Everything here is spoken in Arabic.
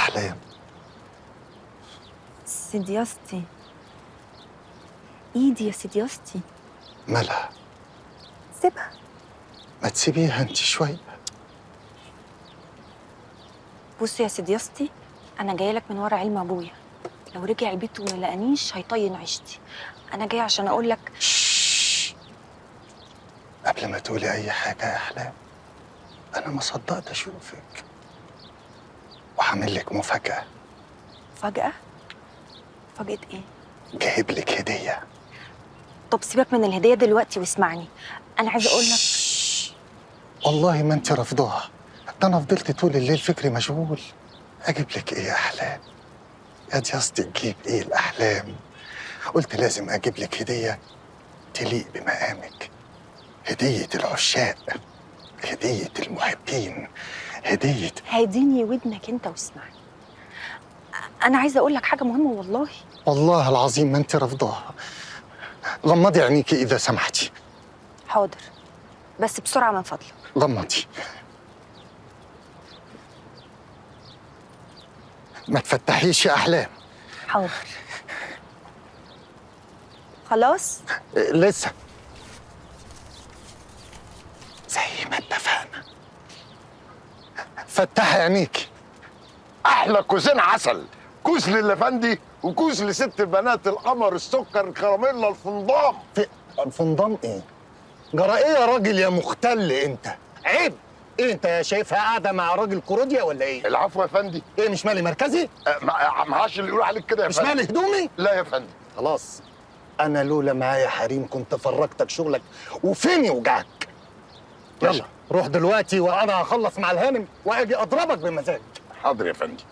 أحلام. سيدياستي، ايدي يا سيدياستي. مالها؟ سيبها. ما تسيبيها انت شوي. بص يا سيدياستي، انا جايه لك من ورا علم ابويا. لو رجع البيت وما لقانيش هيطين عيشتي. انا جايه عشان اقول لك. شش. قبل ما تقولي أي حاجة يا أحلام، أنا ما صدقت أشوفك، وهعمل لك مفاجأة. فجأة؟ فجأة ايه؟ جايب لك هدية. طب سيبك من الهديه دلوقتي واسمعني. انا عايزه اقول لك. والله ما انت رافضاها، ده انا فضلت طول الليل فكري مشغول. اجيب لك ايه يا احلام؟ يا دياستي تجيب ايه الاحلام؟ قلت لازم اجيب لك هديه تليق بمقامك، هديه العشاق، هديه المحبين، هديه. هاديني ودنك انت واسمعني. انا عايزه اقول لك حاجه مهمه والله. والله العظيم ما انت رافضاها. غمضي عينيكي اذا سمحتي. حاضر، بس بسرعه من فضلك. غمضي. ما تفتحيش يا احلام. حاضر. خلاص. لسه. زي ما اتفقنا. فتحي عينيكي. احلى كوزين عسل، كوز للافندي وكوز لست البنات القمر السكر الكراميلا الفندام. في الفندام ايه؟ جرى ايه يا راجل يا مختل انت؟ عيب! ايه انت شايفها قاعده مع راجل كوروديا ولا ايه؟ العفو يا فندي. ايه مش مالي مركزي؟ معاش اللي يقول عليك كده يا مش فندي. مالي هدومي؟ لا يا فندي. خلاص، انا لولا معايا حريم كنت فرجتك شغلك وفين يوجعك. ماشي. يلا روح دلوقتي وانا هخلص مع الهانم واجي اضربك بمزاج. حاضر يا فندي.